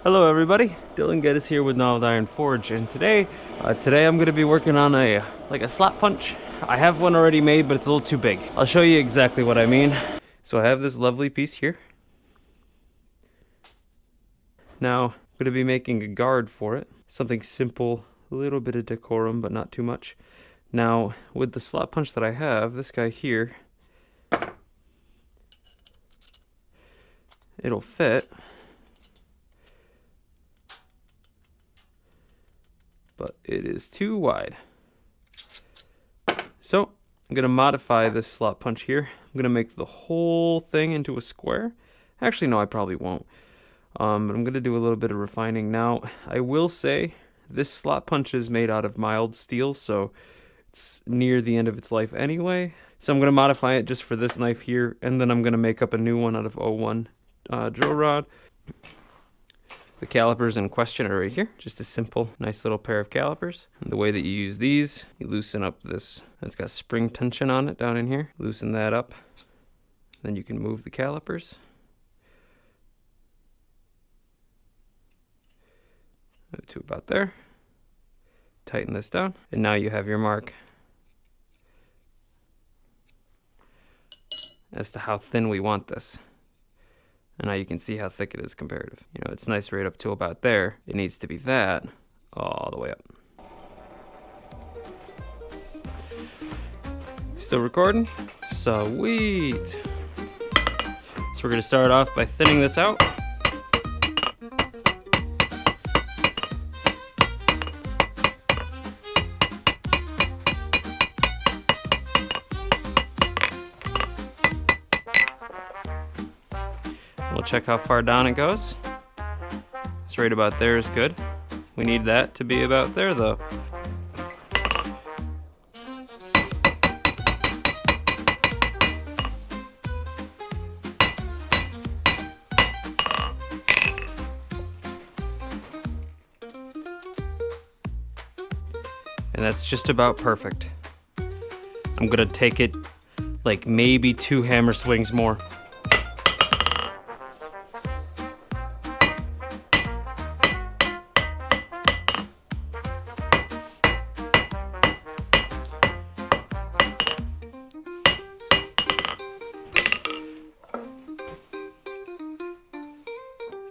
Hello everybody, Dylan Geddes here with Gnarled Iron Forge, and today I'm going to be working on a slot punch. I have one already made, but it's a little too big. I'll show you exactly what I mean. So I have this lovely piece here. Now, I'm going to be making a guard for it. Something simple, a little bit of decorum, but not too much. Now, with the slot punch that I have, this guy here, it'll fit. But it is too wide. So I'm going to modify this slot punch here. I'm going to make the whole thing into a square. Actually, no, I probably won't. But I'm going to do a little bit of refining. Now, I will say this slot punch is made out of mild steel, so it's near the end of its life anyway. So I'm going to modify it just for this knife here, and then I'm going to make up a new one out of 01 drill rod. The calipers in question are right here. Just a simple, nice little pair of calipers. And the way that you use these, you loosen up this, it's got spring tension on it down in here. Loosen that up. Then you can move the calipers. To about there. Tighten this down. And now you have your mark as to how thin we want this. And now you can see how thick it is comparative. You know, it's nice right up to about there. It needs to be that all the way up. Still recording? Sweet. So we're gonna start off by thinning this out. We'll check how far down it goes. It's right about there is good. We need that to be about there though. And that's just about perfect. I'm gonna take it like maybe 2 hammer swings more.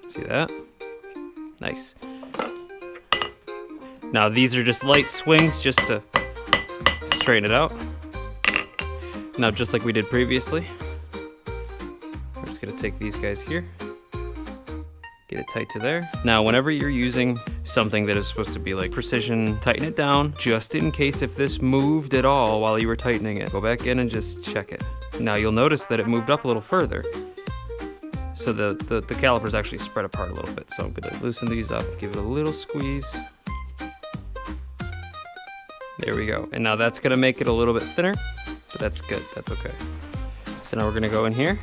See that? Nice. Now these are just light swings just to straighten it out. Now just like we did previously, we're just gonna take these guys here, get it tight to there. Now whenever you're using something that is supposed to be like precision, tighten it down just in case if this moved at all while you were tightening it. Go back in and just check it. Now you'll notice that it moved up a little further. So the calipers actually spread apart a little bit. So I'm gonna loosen these up, give it a little squeeze. There we go. And now that's gonna make it a little bit thinner, but that's good, that's okay. So now we're gonna go in here.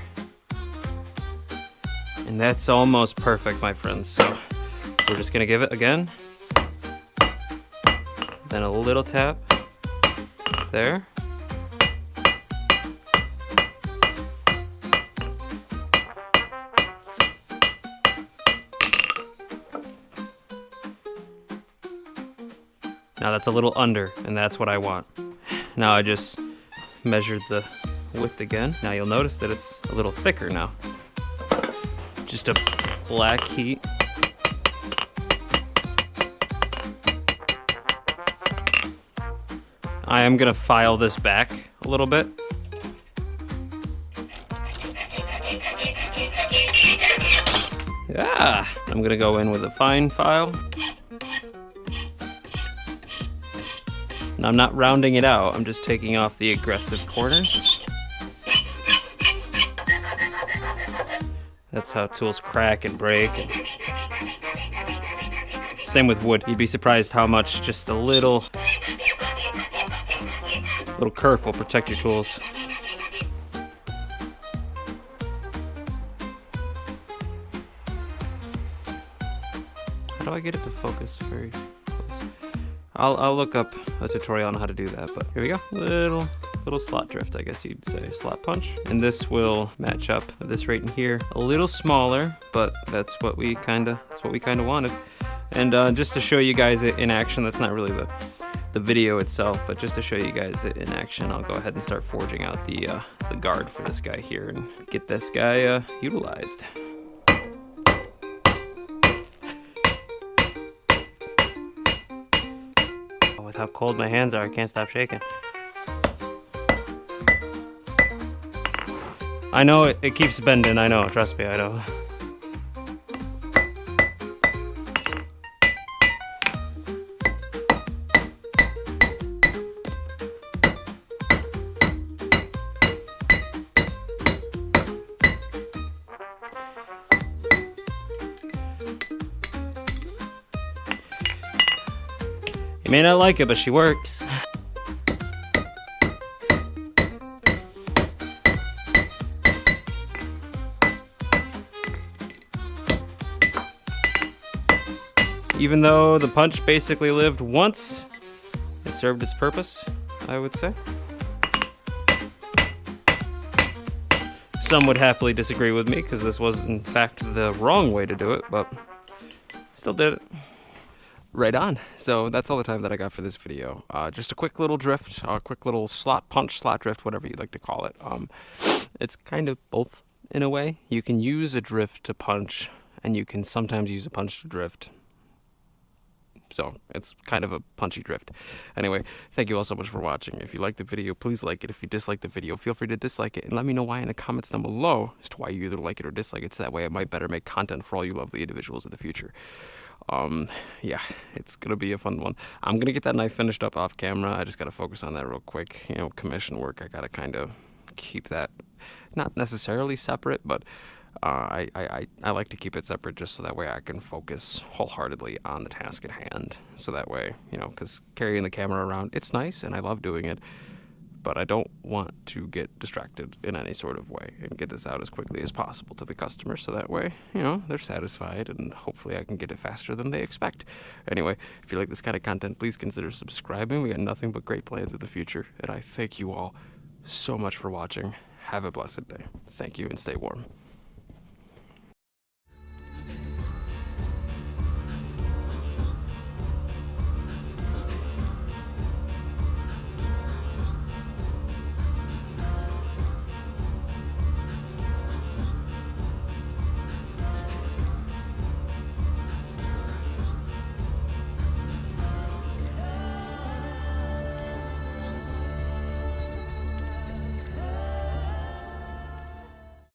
And that's almost perfect, my friends. So we're just gonna give it again. Then a little tap there. Now that's a little under, and that's what I want. Now I just measured the width again. Now you'll notice that it's a little thicker now. Just a black heat. I am gonna file this back a little bit. Yeah, I'm gonna go in with a fine file. Now, I'm not rounding it out, I'm just taking off the aggressive corners. That's how tools crack and break. Same with wood. You'd be surprised how much just a little kerf will protect your tools. How do I get it to focus very close? I'll look up a tutorial on how to do that, but here we go. Little little slot drift, I guess you'd say, slot punch. And this will match up with this right in here. A little smaller, but that's what we kind of wanted. And just to show you guys it in action, that's not really the video itself, but just to show you guys it in action, I'll go ahead and start forging out the guard for this guy here and get this guy utilized. With how cold my hands are, I can't stop shaking. I know it keeps bending, I know, trust me, I know. You may not like it, but she works. Even though the punch basically lived once, it served its purpose, I would say. Some would happily disagree with me because this was in fact the wrong way to do it, but still did it. Right on. So that's all the time that I got for this video. Just a quick little drift, a quick little slot punch, slot drift, whatever you'd like to call it. It's kind of both in a way. You can use a drift to punch, and you can sometimes use a punch to drift. So it's kind of a punchy drift. Anyway, thank you all so much for watching. If you liked the video, please like it. If you disliked the video, feel free to dislike it and let me know why in the comments down below as to why you either like it or dislike it, so that way I might better make content for all you lovely individuals in the future. Yeah, it's gonna be a fun one. I'm gonna get that knife finished up off camera. I just gotta focus on that real quick. You know, commission work, I gotta kind of keep that not necessarily separate, but I like to keep it separate just so that way I can focus wholeheartedly on the task at hand. So that way, you know, because carrying the camera around, it's nice and I love doing it, but I don't want to get distracted in any sort of way and get this out as quickly as possible to the customer, so that way, you know, they're satisfied and hopefully I can get it faster than they expect. Anyway, if you like this kind of content, please consider subscribing. We got nothing but great plans in the future, and I thank you all so much for watching. Have a blessed day. Thank you and stay warm.